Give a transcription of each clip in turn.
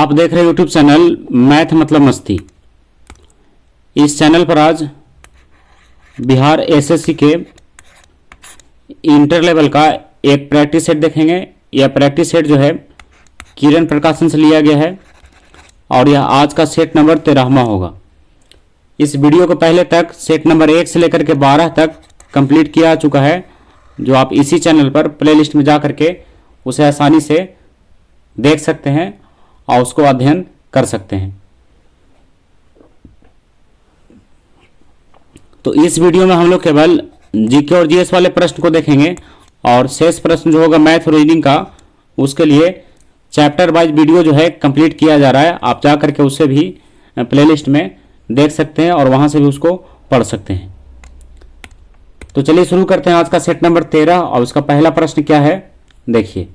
आप देख रहे यूट्यूब चैनल मैथ मतलब मस्ती। इस चैनल पर आज बिहार एसएससी के इंटर लेवल का एक प्रैक्टिस सेट देखेंगे। यह प्रैक्टिस सेट जो है किरण प्रकाशन से लिया गया है और यह आज का सेट नंबर 13वां होगा। इस वीडियो को पहले तक सेट नंबर 1 से लेकर के 12 तक कंप्लीट किया जा चुका है, जो आप इसी चैनल पर प्लेलिस्ट में जा करके उसे आसानी से देख सकते हैं और उसको अध्ययन कर सकते हैं। तो इस वीडियो में हम लोग केवल जीके और जीएस वाले प्रश्न को देखेंगे और शेष प्रश्न जो होगा मैथ और रीजनिंग का, उसके लिए चैप्टर वाइज वीडियो जो है कंप्लीट किया जा रहा है। आप जा करके उससे भी प्लेलिस्ट में देख सकते हैं और वहां से भी उसको पढ़ सकते हैं। तो चलिए शुरू करते हैं आज का सेट नंबर 13 और उसका पहला प्रश्न क्या है देखिए।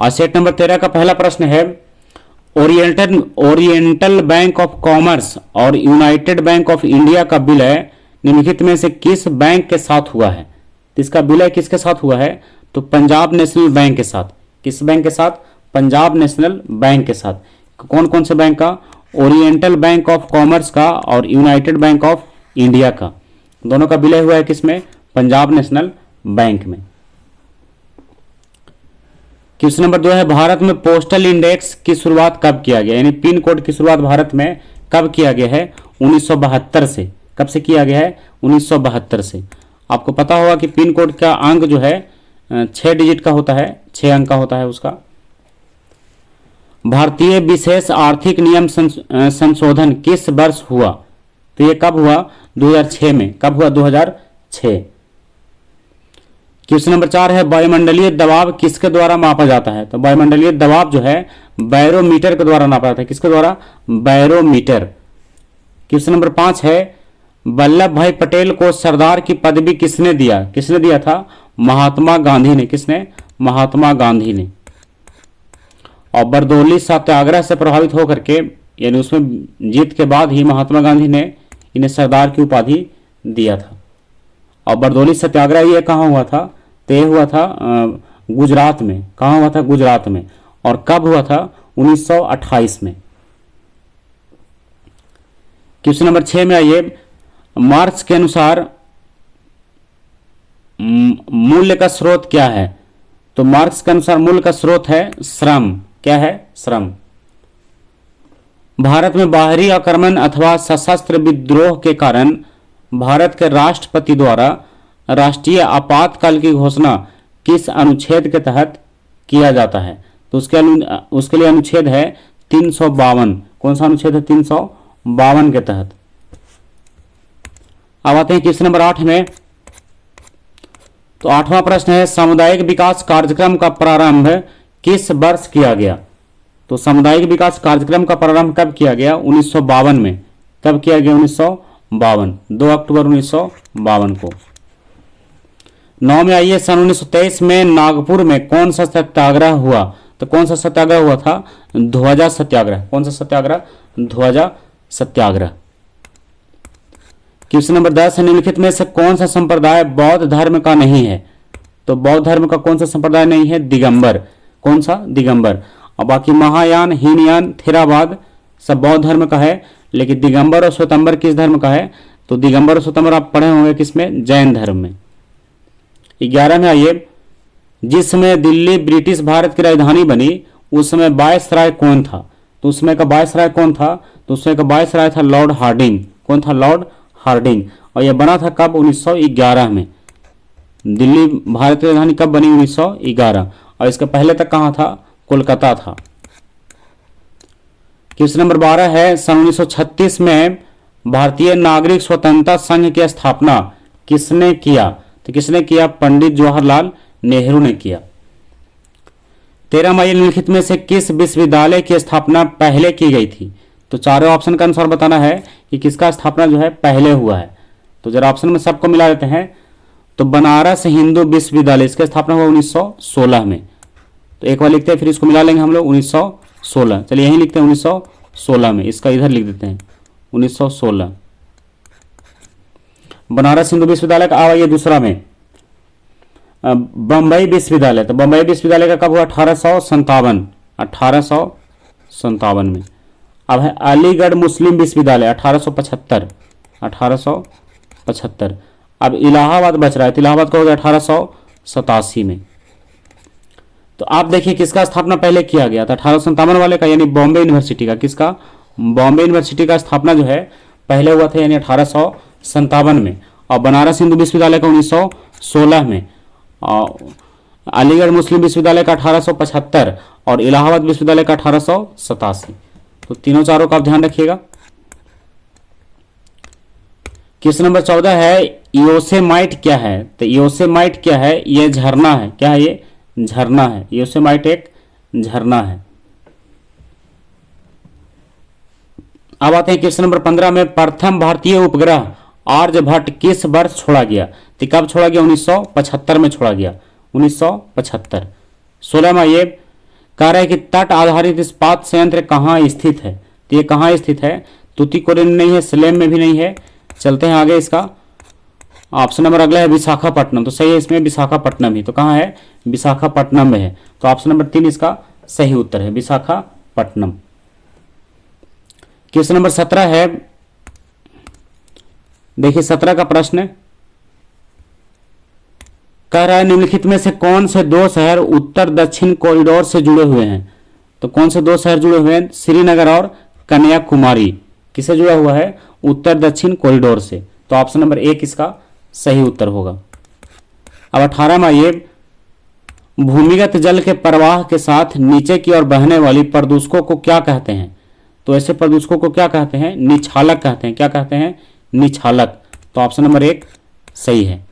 आज सेट नंबर 13 का पहला प्रश्न है, ओरिएंटल बैंक ऑफ कॉमर्स और यूनाइटेड बैंक ऑफ इंडिया का विलय निम्नलिखित में से किस बैंक के साथ हुआ है। इसका विलय किसके साथ हुआ है? तो पंजाब नेशनल बैंक के साथ। किस बैंक के साथ? पंजाब नेशनल बैंक के साथ। कौन कौन से बैंक का? ओरिएंटल बैंक ऑफ कॉमर्स का और यूनाइटेड बैंक ऑफ इंडिया का। दोनों का विलय हुआ है किसमें? पंजाब नेशनल बैंक में। क्वेश्चन नंबर 2 है, भारत में पोस्टल इंडेक्स की शुरुआत कब किया गया? यानी पिन कोड की शुरुआत भारत में कब किया गया है? 1972 से। कब से किया गया है? 1972 से। आपको पता होगा कि पिन कोड का अंक जो है 6 डिजिट का होता है, 6 अंक का होता है उसका। भारतीय विशेष आर्थिक नियम संशोधन किस वर्ष हुआ? तो ये कब हुआ? 2006 में। कब हुआ? 2006। क्वेश्चन नंबर 4 है, वायुमंडलीय दबाव किसके द्वारा मापा जाता है? तो वायुमंडलीय दबाव जो है बैरोमीटर के द्वारा नापा जाता है। किसके द्वारा? बैरोमीटर। क्वेश्चन नंबर 5 है, वल्लभ भाई पटेल को सरदार की पदवी किसने दिया? किसने दिया था? महात्मा गांधी ने। किसने? महात्मा गांधी ने। और बरदौली सत्याग्रह से प्रभावित होकर के, यानी उसमें जीत के बाद ही महात्मा गांधी ने इन्हें सरदार की उपाधि दिया था। और बरदौली सत्याग्रह ये कहाँ हुआ था? तो ये हुआ था गुजरात में। कहाँ हुआ था? गुजरात में। और कब हुआ था? 1928 में। क्वेश्चन नंबर 6 में आइए, मार्क्स के अनुसार मूल्य का स्रोत क्या है? तो मार्क्स के अनुसार मूल्य का स्रोत है श्रम। क्या है? श्रम। भारत में बाहरी आक्रमण अथवा सशस्त्र विद्रोह के कारण भारत के राष्ट्रपति द्वारा राष्ट्रीय आपातकाल की घोषणा किस अनुच्छेद के तहत किया जाता है? तो उसके लिए अनुच्छेद है 352। कौन सा अनुच्छेद है? 352 के तहत। अब आते हैं क्वेश्चन नंबर 8 में। तो 8वां प्रश्न है, सामुदायिक विकास कार्यक्रम का प्रारंभ किस वर्ष किया गया? तो सामुदायिक विकास कार्यक्रम का प्रारंभ कब किया गया? 1952 में। कब किया गया? 1952, 2 अक्टूबर 1952 को। 9 में आइए, सन 1923 में नागपुर में कौन सा सत्याग्रह हुआ? तो कौन सा सत्याग्रह हुआ था? ध्वजा सत्याग्रह। कौन सा सत्याग्रह? ध्वजा सत्याग्रह। क्वेश्चन नंबर 10 है, निम्नलिखित में से कौन सा संप्रदाय बौद्ध धर्म का नहीं है? तो बौद्ध धर्म का कौन सा संप्रदाय नहीं है? दिगंबर। कौन सा? दिगंबर। और बाकी महायान, हीनयान, थेरावाद सब बौद्ध धर्म का है, लेकिन दिगंबर और श्वेतांबर किस धर्म का है? तो दिगंबर और श्वेतांबर आप पढ़े होंगे किसमें? जैन धर्म में। 11 में आइए, जिस समय दिल्ली ब्रिटिश भारत की राजधानी बनी उस समय वायसराय कौन था? तो उस समय का वायसराय कौन था? तो उस समय का वायसराय था लॉर्ड हार्डिंग। कौन था? Lord Hardinge. और यह बना था कब? 1911 में। दिल्ली भारत की राजधानी कब बनी? 1911। और इसके पहले तक कहाँ था? कोलकाता था। क्वेश्चन नंबर 12 है, सन 1936 में भारतीय नागरिक स्वतंत्रता संघ की स्थापना किसने किया? तो किसने किया? पंडित जवाहरलाल नेहरू ने किया। 13 मई निम्नलिखित में से किस विश्वविद्यालय की स्थापना पहले की गई थी? तो चारों ऑप्शन के अनुसार बताना है कि किसका स्थापना जो है पहले हुआ है। तो जरा ऑप्शन में सबको मिला देते हैं। तो बनारस हिंदू विश्वविद्यालय, इसका स्थापना हुआ 1916 में। तो एक बार लिखते हैं, फिर इसको मिला लेंगे हम लोग 1916। चलिए यहीं लिखते हैं 1916 में, इसका इधर लिख देते हैं 1916। बनारस हिंदू विश्वविद्यालय का। आइए दूसरा में, बम्बई विश्वविद्यालय, तो बम्बई विश्वविद्यालय का कब हुआ? 1857 में। अब है अलीगढ़ मुस्लिम विश्वविद्यालय 1875। अब इलाहाबाद बच रहा है, तो इलाहाबाद का हो गया 1887 में। तो आप देखिए किसका स्थापना पहले किया गया था? 1857 वाले का, यानी बॉम्बे यूनिवर्सिटी का। किसका? बॉम्बे यूनिवर्सिटी का स्थापना जो है पहले हुआ था, यानी 1857 में। और बनारस हिंदू विश्वविद्यालय का 1916 में, और अलीगढ़ मुस्लिम विश्वविद्यालय का 1875 और इलाहाबाद विश्वविद्यालय का 1887। तो तीनों चारों का आप ध्यान रखिएगा। क्वेश्चन नंबर 14 है योसेमाइट क्या है? तो योसेमाइट क्या है? ये झरना है। क्या है ये? झरना है। योसेमाइट एक झरना है। अब आते हैं क्वेश्चन नंबर 15 में, प्रथम भारतीय उपग्रह आर्यभट्ट किस वर्ष छोड़ा गया? तो कब छोड़ा गया? 1975 में छोड़ा गया, 1975। 16 में ये कह रहा है कि तट आधारित इस्पात संयंत्र कहाँ स्थित है? तो ये कहाँ स्थित है? तूतीकोरिन में नहीं है, सलेम में भी नहीं है। चलते हैं आगे। इसका ऑप्शन नंबर अगला है विशाखापट्टनम, तो सही है इसमें विशाखापट्टनम ही। तो कहाँ है? विशाखापट्टनम में है। तो ऑप्शन नंबर 3 इसका सही उत्तर है, विशाखापट्टनम। क्वेश्चन नंबर 17 है, देखिए 17 का प्रश्न कह रहा है निम्नलिखित में से कौन से दो शहर उत्तर दक्षिण कॉरिडोर से जुड़े हुए हैं? तो कौन से दो शहर जुड़े हुए हैं? श्रीनगर और कन्याकुमारी। किससे जुड़ा हुआ है? उत्तर दक्षिण कॉरिडोर से। तो ऑप्शन नंबर 1 इसका सही उत्तर होगा। अब 18 में ये भूमिगत जल के प्रवाह के साथ नीचे की ओर बहने वाली प्रदूषकों को क्या कहते हैं? तो ऐसे प्रदूषकों को क्या कहते हैं? निछालक कहते हैं। क्या कहते हैं? निछालक। तो ऑप्शन नंबर 1 सही है।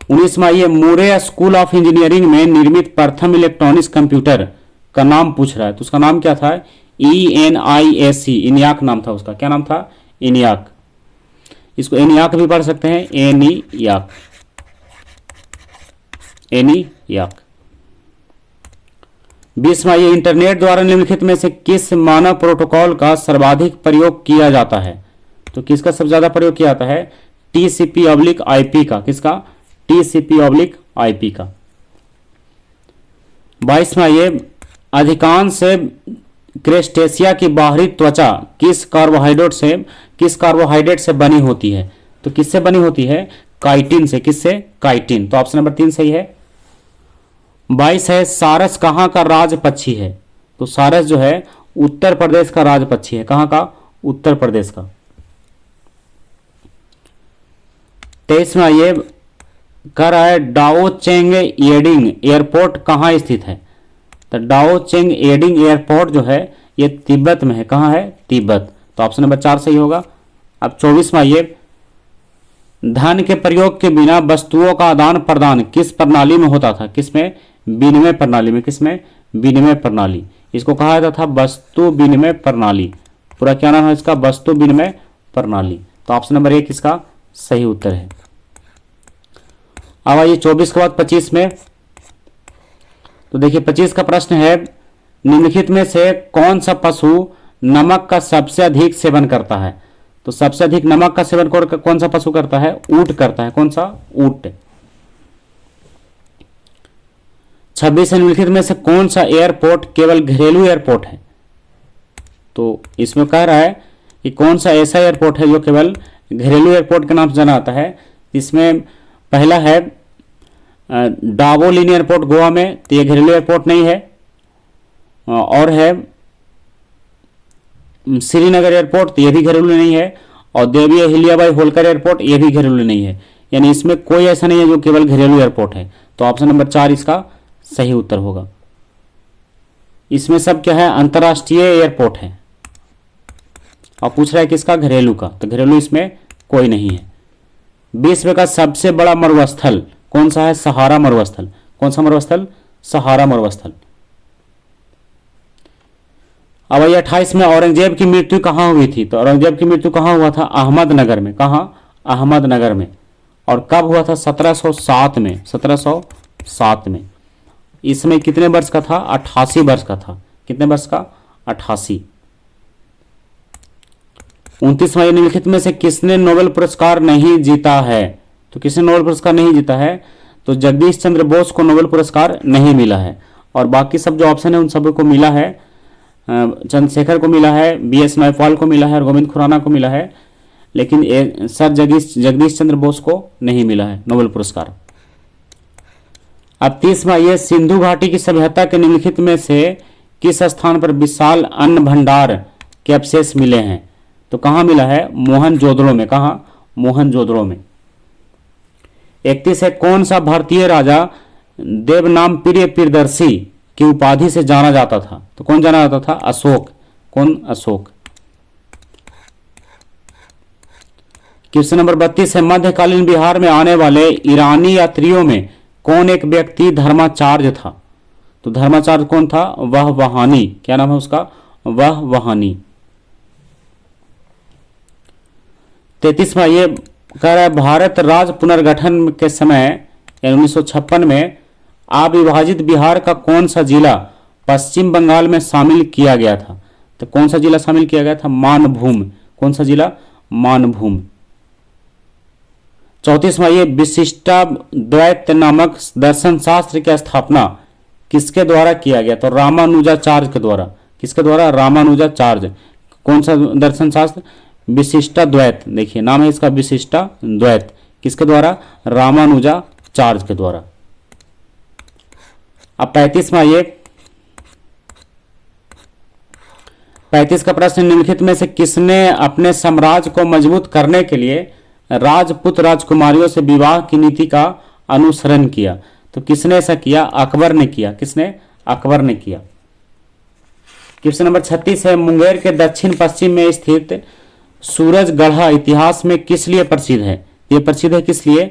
19 में ये मुरे स्कूल ऑफ इंजीनियरिंग में निर्मित प्रथम इलेक्ट्रॉनिक्स कंप्यूटर का नाम पूछ रहा है। तो उसका नाम क्या था? ENIAC, इनियाक नाम था उसका। क्या नाम था? इनियाक। इसको एनियाक भी पढ़ सकते हैं, एनियाक, एनियाक। 20 में ये इंटरनेट द्वारा निम्नलिखित में से किस मानव प्रोटोकॉल का सर्वाधिक प्रयोग किया जाता है? तो किसका सबसे ज्यादा प्रयोग किया जाता है? TCP/IP का। किसका? TCP/IP का। 22 में ये अधिकांश क्रेस्टेशिया की बाहरी त्वचा किस कार्बोहाइड्रेट से बनी होती है? तो किससे बनी होती है? काइटिन से। किससे? काइटिन। तो ऑप्शन नंबर 3 सही है। 22 है सारस कहाँ का राज पक्षी है? तो सारस जो है उत्तर प्रदेश का राज पक्षी है। कहाँ का? उत्तर प्रदेश का। 23 में ये कह रहा है डाओ चेंग एडिंग एयरपोर्ट कहाँ स्थित है? तो डाओ चेंग एडिंग एयरपोर्ट जो है ये तिब्बत में है। कहाँ है? तिब्बत। तो ऑप्शन नंबर 4 सही होगा। अब 24 में ये धन के प्रयोग के बिना वस्तुओं का आदान प्रदान किस प्रणाली में होता था? किसमें? विनिमय प्रणाली में। किसमें? विनिमय प्रणाली। इसको कहा जाता था वस्तु विनिमय प्रणाली। पूरा क्या नाम है इसका? वस्तु विनिमय प्रणाली। तो ऑप्शन नंबर 1 इसका सही उत्तर है। अब आइए 24 के बाद 25 में। तो देखिए 25 का प्रश्न है निम्नलिखित में से कौन सा पशु नमक का सबसे अधिक सेवन करता है? तो सबसे अधिक नमक का सेवन कौन सा पशु करता है? ऊंट करता है। कौन सा? ऊंट। 26 निम्नलिखित में से कौन सा एयरपोर्ट केवल घरेलू एयरपोर्ट है? तो इसमें कह रहा है कि कौन सा ऐसा एयरपोर्ट है जो केवल घरेलू एयरपोर्ट के नाम से जाना जाता है। इसमें पहला है डावोलिन एयरपोर्ट गोवा में, तो ये घरेलू एयरपोर्ट नहीं है। और है श्रीनगर एयरपोर्ट, तो ये भी घरेलू नहीं है। और देवी अहिल्याबाई होलकर एयरपोर्ट, ये भी घरेलू नहीं है। यानी इसमें कोई ऐसा नहीं है जो केवल घरेलू एयरपोर्ट है। तो ऑप्शन नंबर 4 इसका सही उत्तर होगा। इसमें सब क्या है? अंतर्राष्ट्रीय एयरपोर्ट है। और पूछ रहा है किसका? घरेलू का। तो घरेलू इसमें कोई नहीं है। विश्व का सबसे बड़ा मरुस्थल कौन सा है? सहारा मरुस्थल। कौन सा मरुस्थल? सहारा मरुस्थल। अब ये 28 में औरंगजेब की मृत्यु कहाँ हुई थी? तो औरंगजेब की मृत्यु कहाँ हुआ था? अहमदनगर में। कहाँ? अहमदनगर में। और कब हुआ था? 1707 में। 1707 में। इसमें कितने वर्ष का था? 88 वर्ष का था। कितने वर्ष का? 88। 29 में निम्नलिखित में से किसने नोबेल पुरस्कार नहीं जीता है? तो किसने नोबेल पुरस्कार नहीं जीता है? तो जगदीश चंद्र बोस को नोबेल पुरस्कार नहीं मिला है। और बाकी सब जो ऑप्शन है उन सभी को मिला है। चंद्रशेखर को मिला है, BS नायपॉल को मिला है और गोविंद खुराना को मिला है, लेकिन सर जगदीश चंद्र बोस को नहीं मिला है नोबेल पुरस्कार। अब 30वां, ये सिंधु घाटी की सभ्यता के निम्नलिखित में से किस स्थान पर विशाल अन्न भंडार के अवशेष मिले हैं? तो कहाँ मिला है? मोहनजोदड़ो में। कहाँ? मोहनजोदड़ो में। 31 है, कौन सा भारतीय राजा देवनाम प्रिय प्रियदर्शी की उपाधि से जाना जाता था? तो कौन जाना जाता था? अशोक। कौन? अशोक। क्वेश्चन नंबर 32 है, मध्यकालीन बिहार में आने वाले ईरानी यात्रियों में कौन एक व्यक्ति धर्माचार्य था? तो धर्माचार्य कौन था? वह वहानी। क्या नाम है उसका? वह वहानी। 33वां, ये कह रहा है भारत राज्य पुनर्गठन के समय 1956 में अविभाजित बिहार का कौन सा जिला पश्चिम बंगाल में शामिल किया गया था? तो कौन सा जिला शामिल किया गया था? मानभूम। कौन सा जिला? मानभूम। 34वां, ये विशिष्टाद्वैत नामक दर्शन शास्त्र की स्थापना किसके द्वारा किया गया? तो रामानुजाचार्य के द्वारा। किसके द्वारा? रामानुजाचार्य। कौन सा दर्शन शास्त्र? विशिष्टाद्वैत। देखिए नाम है इसका विशिष्टाद्वैत। किसके द्वारा? रामानुजाचार्य के द्वारा। अब 35वां, ये 35 का प्रश्न, निम्नलिखित में से किसने अपने साम्राज्य को मजबूत करने के लिए राजपूत राजकुमारियों से विवाह की नीति का अनुसरण किया? तो किसने ऐसा किया? अकबर ने किया। किसने? अकबर ने किया। क्वेश्चन नंबर 36 है, मुंगेर के दक्षिण पश्चिम में स्थित सूरजगढ़ा इतिहास में किस लिए प्रसिद्ध है? ये प्रसिद्ध है किस लिए?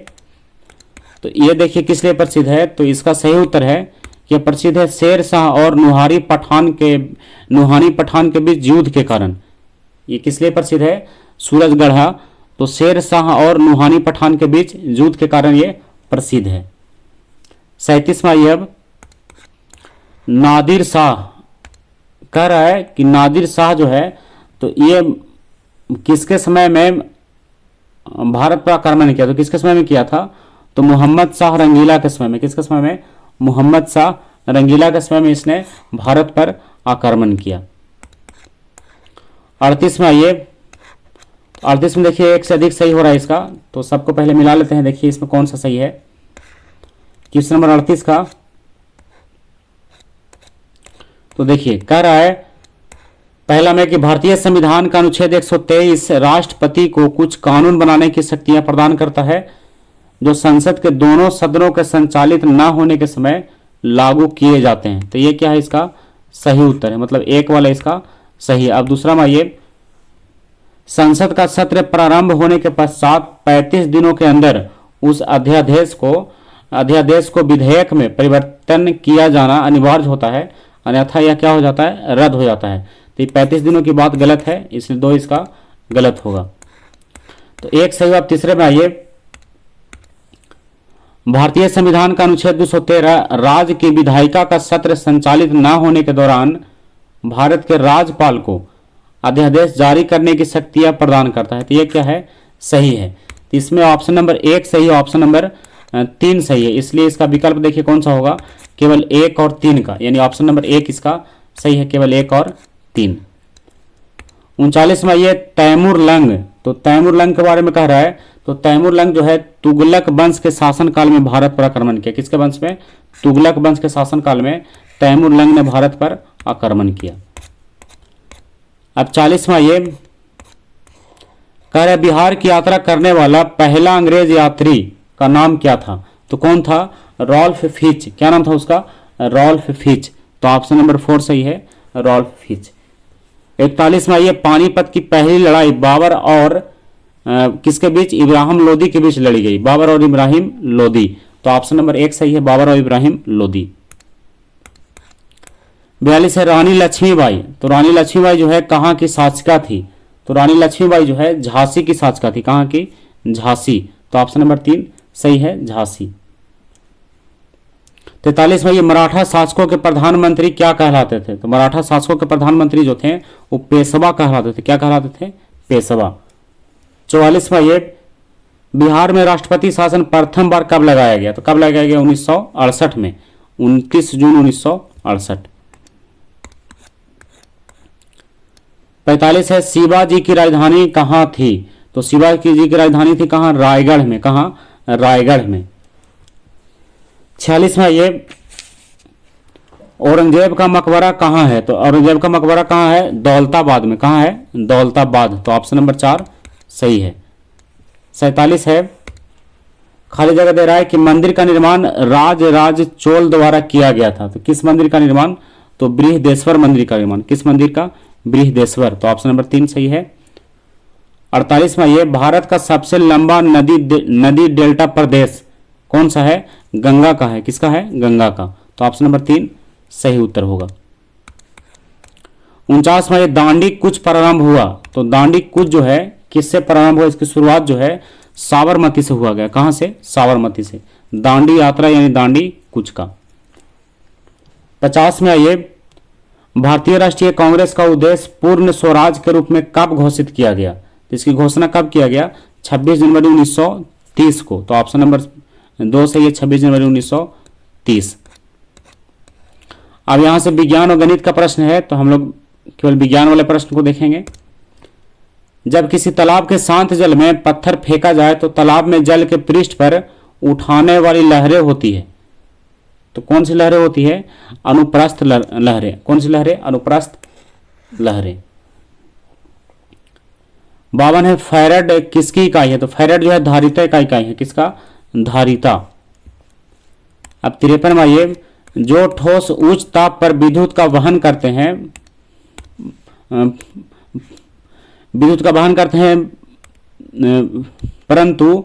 तो ये देखिए किस लिए प्रसिद्ध है। तो इसका सही उत्तर है कि प्रसिद्ध है शेर शाह और नुहानी पठान के बीच युद्ध के कारण। ये किस लिए प्रसिद्ध है? सूरजगढ़ा तो शेर शाह और नुहानी पठान के बीच युद्ध के कारण ये प्रसिद्ध है। 37वां, ये अब नादिर शाह कह रहा है कि नादिर शाह जो है तो ये किसके समय में भारत पर आक्रमण किया? तो किसके समय में किया था? तो मोहम्मद शाह रंगीला के समय में। किसके समय में? मोहम्मद शाह रंगीला के समय में इसने भारत पर आक्रमण किया। 38वां, ये 38 में देखिए एक से अधिक सही हो रहा है इसका, तो सबको पहले मिला लेते हैं। देखिए इसमें कौन सा सही है। क्वेश्चन नंबर 38 का तो देखिए कह रहा है पहला में कि भारतीय संविधान का अनुच्छेद 123 राष्ट्रपति को कुछ कानून बनाने की शक्तियां प्रदान करता है जो संसद के दोनों सदनों के संचालित न होने के समय लागू किए जाते हैं। तो ये क्या है? इसका सही उत्तर है, मतलब एक वाला इसका सही है। अब दूसरा में, ये संसद का सत्र प्रारंभ होने के पश्चात 35 दिनों के अंदर उस अध्यादेश को विधेयक में परिवर्तन किया जाना अनिवार्य होता है, अन्यथा यह क्या हो जाता है? रद्द हो जाता है। तो ये 35 दिनों की बात गलत है, इसलिए 2 इसका गलत होगा। तो एक सही। अब तीसरे में आइए, भारतीय संविधान का अनुच्छेद 213 राज्य की विधायिका का सत्र संचालित न होने के दौरान भारत के राज्यपाल को अध्यादेश जारी करने की शक्तियां प्रदान करता है। तो ये क्या है? सही है। तो इसमें ऑप्शन नंबर 1 सही है, ऑप्शन नंबर 3 सही है, इसलिए इसका विकल्प देखिए कौन सा होगा? केवल 1 और 3 का, यानी ऑप्शन नंबर 1 इसका सही है, केवल 1 और 3। 39वां, ये तैमूर लंग। तो तैमूर लंग के बारे में कह रहा है, तो तैमूर लंग जो है तुगलक वंश के शासनकाल में भारत पर आक्रमण किया। किसके वंश में? तुगलक वंश के शासनकाल में तैमूर लंग ने भारत पर आक्रमण किया। अब 40वां, ये कह रहा है बिहार की यात्रा करने वाला पहला अंग्रेज यात्री का नाम क्या था? तो कौन था? Ralph Fitch. क्या नाम था उसका? Ralph Fitch. तो ऑप्शन नंबर 4 सही है, रॉल्फ फिच। 41वां, ये पानीपत की पहली लड़ाई बाबर और किसके बीच? इब्राहिम लोदी के बीच लड़ी गई। बाबर और इब्राहिम लोदी। तो ऑप्शन नंबर 1 सही है, बाबर और इब्राहिम लोदी। 42 है रानी लक्ष्मीबाई। तो रानी लक्ष्मीबाई जो है कहाँ की शासिका थी? तो रानी लक्ष्मीबाई जो है झांसी की शासिका थी। कहाँ की? झांसी। तो ऑप्शन नंबर 3 सही है, झांसी। 43 में, ये मराठा शासकों के प्रधानमंत्री क्या कहलाते थे? तो मराठा शासकों के प्रधानमंत्री जो थे वो पेशवा कहलाते थे। क्या कहलाते थे? पेशवा। 44वां, ये बिहार में राष्ट्रपति शासन प्रथम बार कब लगाया गया? तो कब लगाया गया? 1968 में, 29 जून 1968। 45 है, शिवाजी की राजधानी कहाँ थी? तो शिवाजी जी की राजधानी थी कहाँ? रायगढ़ में। कहाँ? रायगढ़ में। 46 में ये, औरंगजेब का मकबरा कहाँ है? तो औरंगजेब का मकबरा कहाँ है? दौलताबाद में। कहाँ है? दौलताबाद। तो ऑप्शन नंबर 4 सही है। 47 है, खाली जगह दे रहा है कि मंदिर का निर्माण राज चोल द्वारा किया गया था। तो किस मंदिर का निर्माण? तो बृहदेश्वर मंदिर का निर्माण। किस मंदिर का? बृहदेश्वर। तो ऑप्शन नंबर 3 सही है। 48 में ये, भारत का सबसे लंबा नदी डेल्टा प्रदेश कौन सा है? गंगा का है। किसका है? गंगा का। तो ऑप्शन नंबर 3 सही उत्तर होगा। 49 में ये, दांडी कूच प्रारंभ हुआ। तो दांडी कूच जो है किससे प्रारंभ हुआ? इसकी शुरुआत जो है साबरमती से हुआ गया। कहां से? साबरमती से। दांडी यात्रा यानी दांडी कूच का। 50 में ये, भारतीय राष्ट्रीय कांग्रेस का उद्देश्य पूर्ण स्वराज के रूप में कब घोषित किया गया? इसकी घोषणा कब किया गया? 26 जनवरी 1930 को। तो ऑप्शन नंबर 2 सही है, 26 जनवरी 1930। अब यहां से विज्ञान और गणित का प्रश्न है, तो हम लोग केवल विज्ञान वाले प्रश्न को देखेंगे। जब किसी तालाब के शांत जल में पत्थर फेंका जाए तो तालाब में जल के पृष्ठ पर उठाने वाली लहरें होती है। तो कौन सी लहरें होती है? अनुप्रस्थ लहरें। कौन सी लहरें? अनुप्रस्थ लहरें। 52 है, फैराड किसकी इकाई है? तो फैराड जो है धारिता का इकाई है। किसका? धारिता। अब 53 में ये, जो ठोस उच्च ताप पर विद्युत का वहन करते हैं, परंतु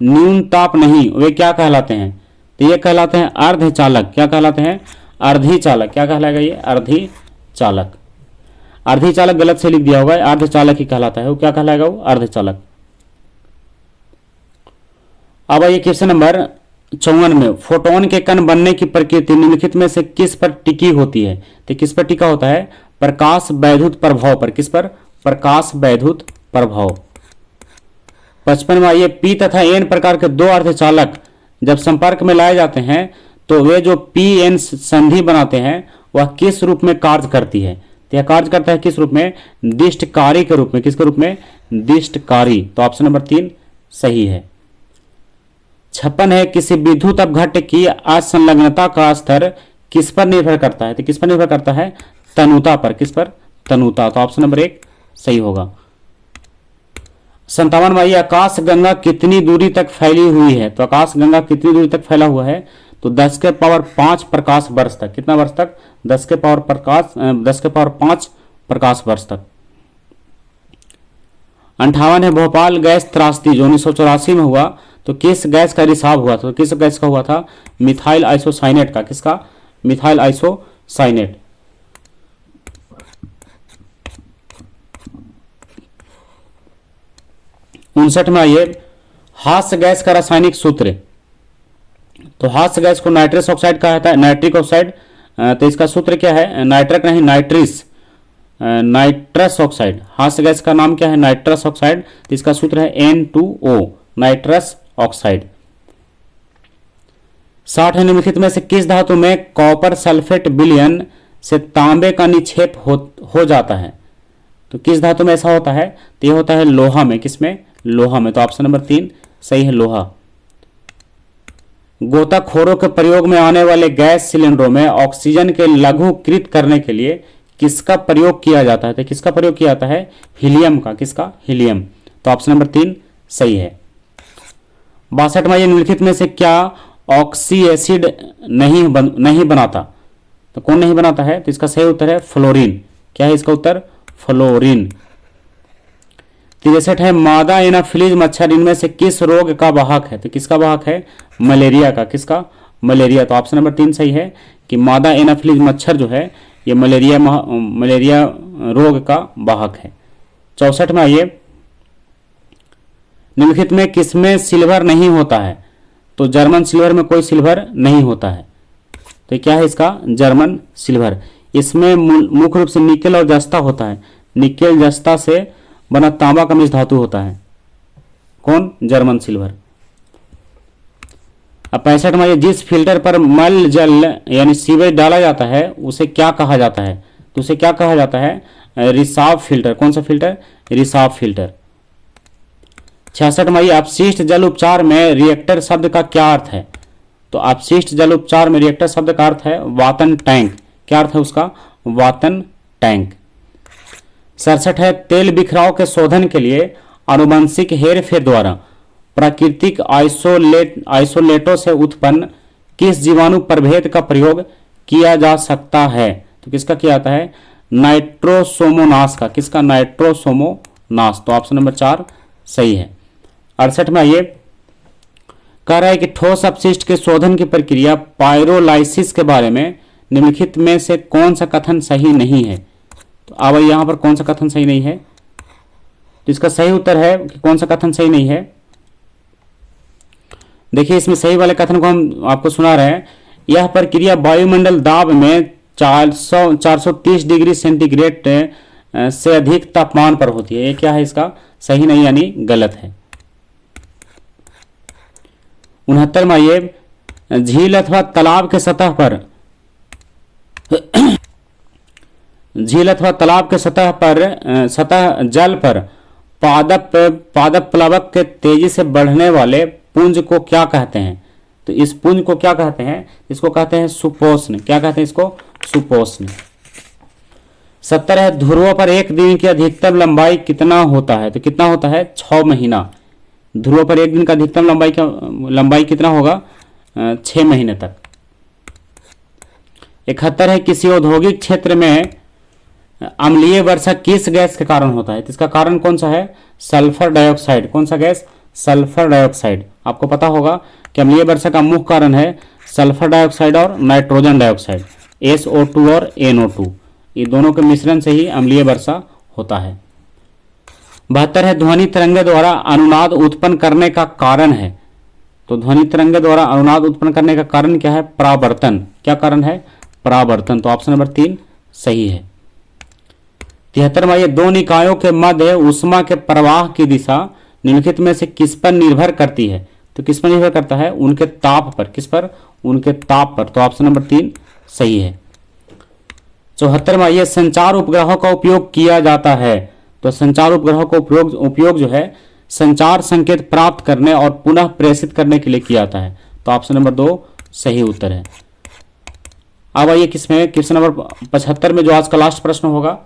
न्यून ताप नहीं, वे क्या कहलाते हैं? तो ये कहलाते हैं अर्धचालक। क्या कहलाते हैं? अर्धिचालक। क्या कहलाएगा ये? अर्धिचालक। अर्धिचालक गलत से लिख दिया होगा, अर्धचालक ही कहलाता है। वो क्या कहलाएगा? वो अर्धचालक। अब आइए क्वेश्चन नंबर 54 में, फोटोन के कण बनने की प्रकृति निम्नलिखित में से किस पर टिकी होती है? तो किस पर टिका होता है? प्रकाश वैद्युत प्रभाव पर। किस पर? प्रकाश वैद्युत प्रभाव। 55 में आइए, पी तथा एन प्रकार के दो अर्धचालक जब संपर्क में लाए जाते हैं तो वे जो पी एन संधि बनाते हैं वह किस रूप में कार्य करती है? तो यह कार्य करता है किस रूप में? दिष्टकारी के रूप में। किसके रूप में? दिष्टकारी। तो ऑप्शन नंबर 3 सही है। 56 है, किसी विद्युत अपघट्य की असंलग्नता का स्तर किस पर निर्भर करता है? तो किस पर निर्भर करता है? तनुता पर। किस पर? तनुता। तो ऑप्शन नंबर 1 सही होगा। 57 में, आकाश गंगा कितनी दूरी तक फैली हुई है? तो आकाश गंगा कितनी दूरी तक फैला हुआ है? तो 10 के पावर 5 प्रकाश वर्ष तक। कितना वर्ष तक? 10 के पावर 5 प्रकाश वर्ष तक। 58 है, भोपाल गैस त्रासदी जो 1984 में हुआ तो किस गैस का रिसाव हुआ था? तो किस गैस का हुआ था? मिथाइल आइसोसाइनेट का। किसका? Methyl isocyanate. 59 में आइए, हास्य गैस का रासायनिक सूत्र। तो हास्य गैस को नाइट्रस ऑक्साइड कहा जाता है, नाइट्रिक ऑक्साइड। तो इसका सूत्र क्या है? नाइट्रक नहीं, नाइट्रस ऑक्साइड। हास्य गैस का नाम क्या है? Nitrous oxide. तो इसका सूत्र है N2O, नाइट्रस ऑक्साइड। 60 निम्नलिखित में से किस धातु में कॉपर सल्फेट विलयन से तांबे का निक्षेप हो जाता है? तो किस धातु में ऐसा होता है? तो यह होता है लोहा में। किसमें? लोहा में। तो ऑप्शन नंबर 3 सही है, लोहा। गोताखोरों के प्रयोग में आने वाले गैस सिलेंडरों में ऑक्सीजन के लघुकृत करने के लिए किसका प्रयोग किया जाता है? तो किसका प्रयोग किया जाता है? हीलियम का। किसका? हीलियम। तो ऑप्शन नंबर 3 सही है। 62 में निम्नलिखित में से क्या ऑक्सी एसिड नहीं बनाता? तो कौन नहीं बनाता है? तो इसका सही उत्तर है फ्लोरीन। क्या है इसका उत्तर? फ्लोरीन। 63 है, मादा एनाफिलीज मच्छर इनमें से किस रोग का वाहक है? तो किसका वाहक है? मलेरिया का। किसका? मलेरिया। तो ऑप्शन नंबर 3 सही है कि मादा एनाफिलीज मच्छर जो है ये मलेरिया रोग का वाहक है। 64 में आइए, निम्नलिखित में किसमें सिल्वर नहीं होता है? तो जर्मन सिल्वर में कोई सिल्वर नहीं होता है। तो क्या है इसका? German silver. इसमें मुख्य रूप से निकेल और जस्ता होता है। निकेल जस्ता से बना तांबा का मिश्र धातु होता है। कौन? German silver. अब 65 में ये जिस फिल्टर पर मल जल यानी सीवेज डाला जाता है उसे क्या कहा जाता है? तो उसे क्या कहा जाता है? रिसाव फिल्टर। कौन सा फिल्टर? रिसाव फिल्टर। 66 में अपशिष्ट जल उपचार में रिएक्टर शब्द का क्या अर्थ है? तो अपशिष्ट जल उपचार में रिएक्टर शब्द का अर्थ है वातन टैंक। क्या अर्थ है उसका? वातन टैंक। 67 है तेल बिखराव के शोधन के लिए आनुवंशिक हेरफेर द्वारा प्राकृतिक आइसोलेटों से उत्पन्न किस जीवाणु प्रभेद का प्रयोग किया जा सकता है? तो किसका किया जाता है? नाइट्रोसोमोनास का। किसका? नाइट्रोसोमोनास। तो ऑप्शन नंबर 4 सही है। 68 में ये कह रहा है कि ठोस अपशिष्ट के शोधन की प्रक्रिया पायरोलाइसिस के बारे में निम्नलिखित में से कौन सा कथन सही नहीं है? तो अब यहां पर कौन सा कथन सही नहीं है? तो इसका सही उत्तर है कि कौन सा कथन सही नहीं है। देखिए इसमें सही वाले कथन को हम आपको सुना रहे हैं। यह प्रक्रिया वायुमंडल दाब में 430 डिग्री सेंटीग्रेड से अधिक तापमान पर होती है। ये क्या है? इसका सही नहीं यानी गलत है। 69 में ये झील अथवा तालाब के सतह पर सतह जल पर पादप प्लवक के तेजी से बढ़ने वाले पुंज को क्या कहते हैं? तो इस पुंज को क्या कहते हैं? इसको कहते हैं सुपोष्ण। क्या कहते हैं इसको? सुपोष्ण। 70 है ध्रुवों पर एक दिन की अधिकतम लंबाई कितना होता है? तो कितना होता है? 6 महीना। ध्रुवों पर एक दिन का अधिकतम लंबाई कितना होगा? 6 महीने तक। 71 है किसी औद्योगिक क्षेत्र में अम्लीय वर्षा किस गैस के कारण होता है? तो इसका कारण कौन सा है? Sulphur dioxide. कौन सा गैस? Sulphur dioxide. आपको पता होगा कि अम्लीय वर्षा का मुख्य कारण है सल्फर डाइऑक्साइड और नाइट्रोजन डाइऑक्साइड, SO2 और NO2। ये दोनों के मिश्रण से ही अम्लीय वर्षा होता है। 72 है ध्वनि तरंगे द्वारा अनुनाद उत्पन्न करने का कारण है। तो ध्वनि तरंगे द्वारा अनुनाद उत्पन्न करने का कारण क्या है? परावर्तन। क्या कारण है? परावर्तन। तो ऑप्शन नंबर 3 सही है। 73 में ये दो निकायों के मध्य उष्मा के प्रवाह की दिशा निम्नलिखित में से किस पर निर्भर करती है? तो किस पर निर्भर करता है? उनके ताप पर। किस पर? उनके ताप पर। तो ऑप्शन नंबर 3 सही है। 74 में ये संचार उपग्रहों का उपयोग किया जाता है। तो संचार उपग्रहों का उपयोग जो है संचार संकेत प्राप्त करने और पुनः प्रेषित करने के लिए किया जाता है। तो ऑप्शन नंबर 2 सही उत्तर है। अब आइए किसमें? क्वेश्चन नंबर 75 में जो आज का लास्ट प्रश्न होगा,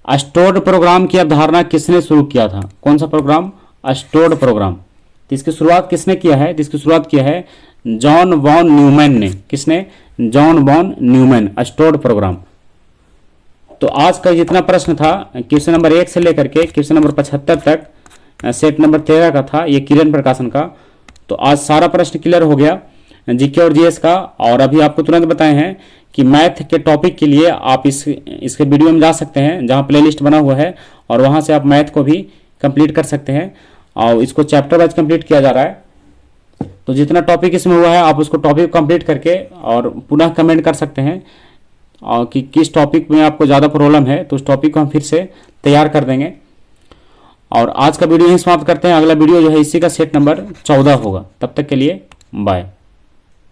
स्टोर्ड प्रोग्राम की अवधारणा किसने शुरू किया था? कौन सा प्रोग्राम? Stored program. तो इसकी शुरुआत किसने किया है? तो इसकी शुरुआत किया है जॉन वॉन न्यूमैन ने। किसने? John von Neumann. Stored program. तो आज का जितना प्रश्न था क्वेश्चन नंबर 1 से लेकर के क्वेश्चन नंबर 75 तक, सेट नंबर 13 का था, ये किरण प्रकाशन का। तो आज सारा प्रश्न क्लियर हो गया जीके और जीएस का। और अभी आपको तुरंत बताए हैं कि मैथ के टॉपिक के लिए आप इसके वीडियो में जा सकते हैं जहां प्लेलिस्ट बना हुआ है, और वहां से आप मैथ को भी कंप्लीट कर सकते हैं। और इसको चैप्टर वाइज कंप्लीट किया जा रहा है। तो जितना टॉपिक इसमें हुआ है आप उसको टॉपिक कंप्लीट करके और पुनः कमेंट कर सकते हैं और कि किस टॉपिक में आपको ज़्यादा प्रॉब्लम है, तो उस टॉपिक को हम फिर से तैयार कर देंगे। और आज का वीडियो यहीं समाप्त करते हैं। अगला वीडियो जो है इसी का सेट नंबर 14 होगा। तब तक के लिए बाय।